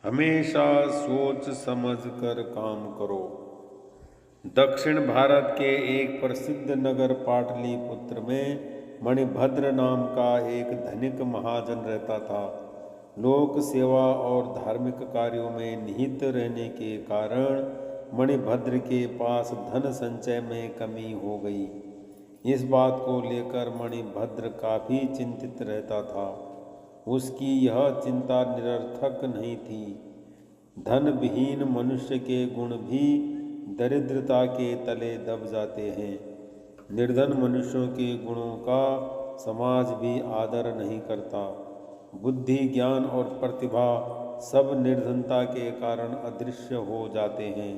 हमेशा सोच समझ कर काम करो। दक्षिण भारत के एक प्रसिद्ध नगर पाटलिपुत्र में मणिभद्र नाम का एक धनिक महाजन रहता था। लोक सेवा और धार्मिक कार्यों में निहित रहने के कारण मणिभद्र के पास धन संचय में कमी हो गई। इस बात को लेकर मणिभद्र काफी चिंतित रहता था। उसकी यह चिंता निरर्थक नहीं थी। धन विहीन मनुष्य के गुण भी दरिद्रता के तले दब जाते हैं। निर्धन मनुष्यों के गुणों का समाज भी आदर नहीं करता। बुद्धि, ज्ञान और प्रतिभा सब निर्धनता के कारण अदृश्य हो जाते हैं।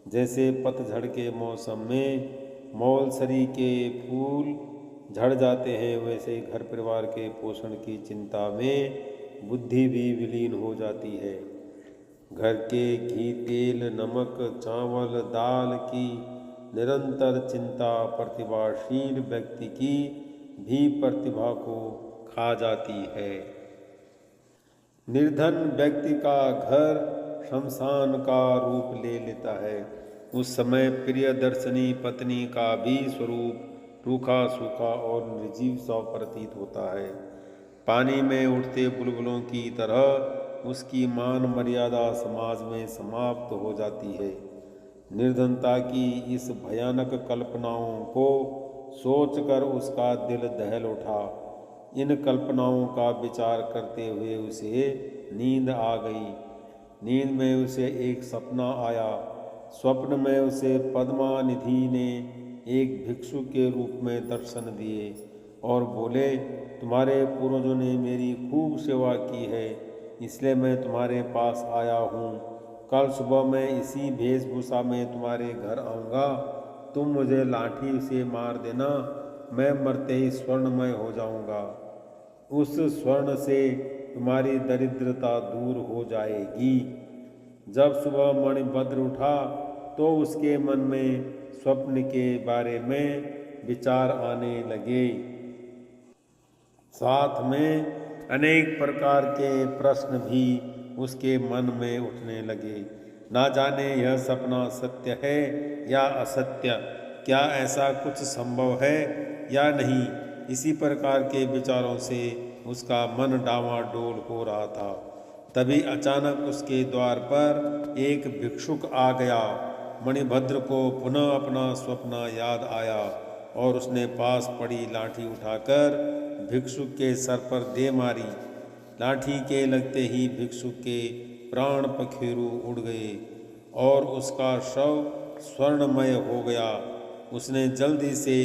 जैसे पतझड़ के मौसम में मौलसरी के फूल झड़ जाते हैं, वैसे घर परिवार के पोषण की चिंता में बुद्धि भी विलीन हो जाती है। घर के घी, तेल, नमक, चावल, दाल की निरंतर चिंता प्रतिभाशील व्यक्ति की भी प्रतिभा को खा जाती है। निर्धन व्यक्ति का घर शमशान का रूप ले लेता है। उस समय प्रियदर्शनी पत्नी का भी स्वरूप रूखा सूखा और निर्जीव सा प्रतीत होता है। पानी में उठते बुलबुलों की तरह उसकी मान मर्यादा समाज में समाप्त हो जाती है। निर्धनता की इस भयानक कल्पनाओं को सोचकर उसका दिल दहल उठा। इन कल्पनाओं का विचार करते हुए उसे नींद आ गई। नींद में उसे एक सपना आया। स्वप्न में उसे पद्मानिधि ने एक भिक्षु के रूप में दर्शन दिए और बोले, तुम्हारे पूर्वजों ने मेरी खूब सेवा की है, इसलिए मैं तुम्हारे पास आया हूँ। कल सुबह मैं इसी वेशभूषा में तुम्हारे घर आऊँगा। तुम मुझे लाठी से मार देना, मैं मरते ही स्वर्णमय हो जाऊँगा। उस स्वर्ण से तुम्हारी दरिद्रता दूर हो जाएगी। जब सुबह मणिभद्र उठा तो उसके मन में स्वप्न के बारे में विचार आने लगे। साथ में अनेक प्रकार के प्रश्न भी उसके मन में उठने लगे। ना जाने यह सपना सत्य है या असत्य, क्या ऐसा कुछ संभव है या नहीं। इसी प्रकार के विचारों से उसका मन डावाडोल हो रहा था। तभी अचानक उसके द्वार पर एक भिक्षुक आ गया। मणिभद्र को पुनः अपना स्वप्न याद आया और उसने पास पड़ी लाठी उठाकर भिक्षुक के सर पर दे मारी। लाठी के लगते ही भिक्षुक के प्राण पखेरु उड़ गए और उसका शव स्वर्णमय हो गया। उसने जल्दी से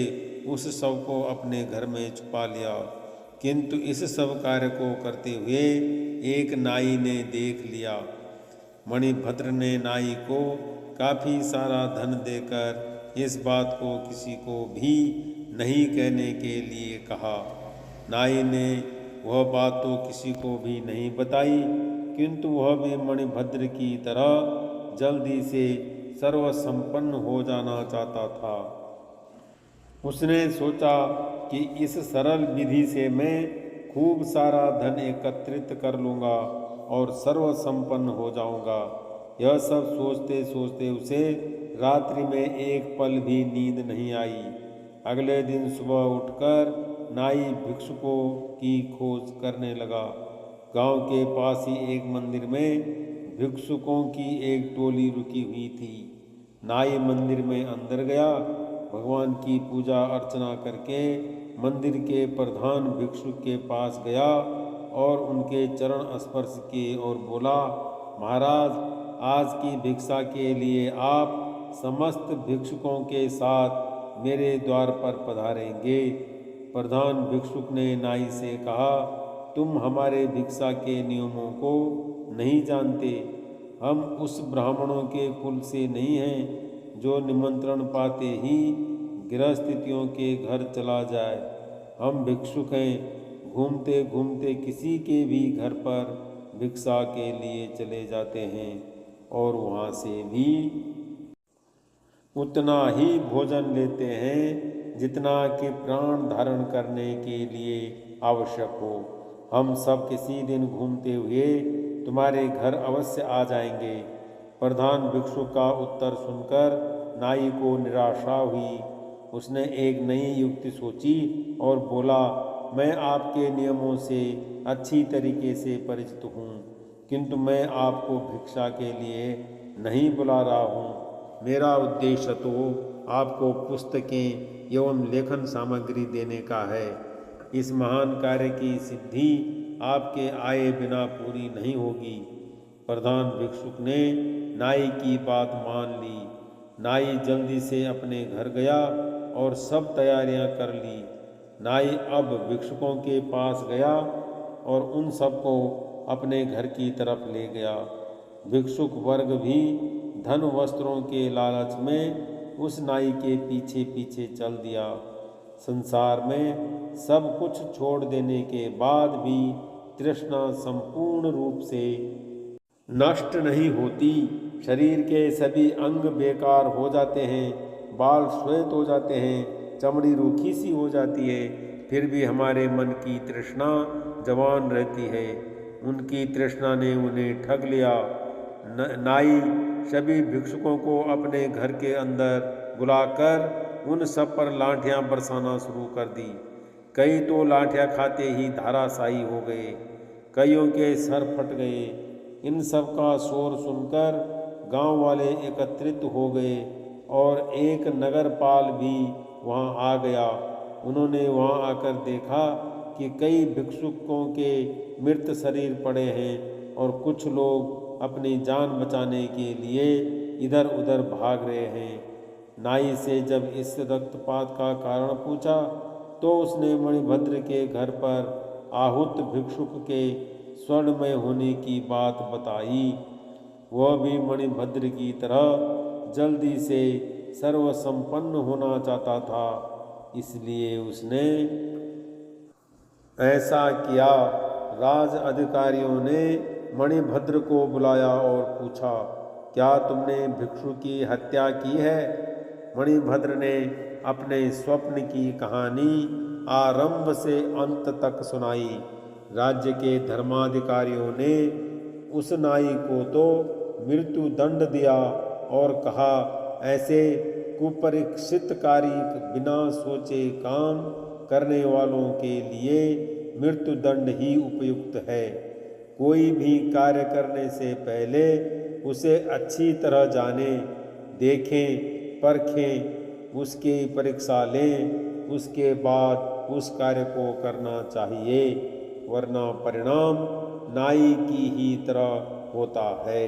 उस शव को अपने घर में छुपा लिया, किंतु इस सब कार्य को करते हुए एक नाई ने देख लिया। मणिभद्र ने नाई को काफी सारा धन देकर इस बात को किसी को भी नहीं कहने के लिए कहा। नाई ने वह बात तो किसी को भी नहीं बताई, किंतु वह भी मणिभद्र की तरह जल्दी से सर्वसंपन्न हो जाना चाहता था। उसने सोचा कि इस सरल विधि से मैं खूब सारा धन एकत्रित कर लूँगा और सर्वसंपन्न हो जाऊँगा। यह सब सोचते सोचते उसे रात्रि में एक पल भी नींद नहीं आई। अगले दिन सुबह उठकर नाई भिक्षुकों की खोज करने लगा। गांव के पास ही एक मंदिर में भिक्षुकों की एक टोली रुकी हुई थी। नाई मंदिर में अंदर गया। भगवान की पूजा अर्चना करके मंदिर के प्रधान भिक्षुक के पास गया और उनके चरण स्पर्श किए और बोला, महाराज, आज की भिक्षा के लिए आप समस्त भिक्षुकों के साथ मेरे द्वार पर पधारेंगे। प्रधान भिक्षुक ने नाई से कहा, तुम हमारे भिक्षा के नियमों को नहीं जानते। हम उस ब्राह्मणों के कुल से नहीं हैं जो निमंत्रण पाते ही गृहस्थितियों के घर चला जाए। हम भिक्षुक हैं, घूमते घूमते किसी के भी घर पर भिक्षा के लिए चले जाते हैं और वहाँ से भी उतना ही भोजन लेते हैं जितना कि प्राण धारण करने के लिए आवश्यक हो। हम सब किसी दिन घूमते हुए तुम्हारे घर अवश्य आ जाएंगे। प्रधान भिक्षु का उत्तर सुनकर नाई को निराशा हुई। उसने एक नई युक्ति सोची और बोला, मैं आपके नियमों से अच्छी तरीके से परिचित हूँ, किंतु मैं आपको भिक्षा के लिए नहीं बुला रहा हूँ। मेरा उद्देश्य तो आपको पुस्तकें एवं लेखन सामग्री देने का है। इस महान कार्य की सिद्धि आपके आए बिना पूरी नहीं होगी। प्रधान भिक्षुक ने नाई की बात मान ली। नाई जल्दी से अपने घर गया और सब तैयारियां कर ली। नाई अब भिक्षुकों के पास गया और उन सबको अपने घर की तरफ ले गया। भिक्षुक वर्ग भी धन वस्त्रों के लालच में उस नाई के पीछे पीछे चल दिया। संसार में सब कुछ छोड़ देने के बाद भी तृष्णा संपूर्ण रूप से नष्ट नहीं होती। शरीर के सभी अंग बेकार हो जाते हैं, बाल श्वेत हो जाते हैं, चमड़ी रूखी सी हो जाती है, फिर भी हमारे मन की तृष्णा जवान रहती है। उनकी तृष्णा ने उन्हें ठग लिया। नाई सभी भिक्षुकों को अपने घर के अंदर बुलाकर उन सब पर लाठियां बरसाना शुरू कर दी। कई तो लाठियां खाते ही धाराशायी हो गए, कईयों के सर फट गए। इन सब का शोर सुनकर गांव वाले एकत्रित हो गए और एक नगरपाल भी वहां आ गया। उन्होंने वहां आकर देखा कि कई भिक्षुकों के मृत शरीर पड़े हैं और कुछ लोग अपनी जान बचाने के लिए इधर उधर भाग रहे हैं। नाई से जब इस रक्तपात का कारण पूछा तो उसने मणिभद्र के घर पर आहूत भिक्षुक के स्वर्णमय होने की बात बताई। वह भी मणिभद्र की तरह जल्दी से सर्वसंपन्न होना चाहता था, इसलिए उसने ऐसा किया। राज अधिकारियों ने मणिभद्र को बुलाया और पूछा, क्या तुमने भिक्षु की हत्या की है? मणिभद्र ने अपने स्वप्न की कहानी आरंभ से अंत तक सुनाई। राज्य के धर्माधिकारियों ने उस नाई को तो मृत्यु दंड दिया और कहा, ऐसे कुपरीक्षितकारी बिना सोचे काम करने वालों के लिए मृत्यु दंड ही उपयुक्त है। कोई भी कार्य करने से पहले उसे अच्छी तरह जाने, देखें, परखें, उसकी परीक्षा लें, उसके बाद उस कार्य को करना चाहिए, वरना परिणाम नाई की ही तरह होता है।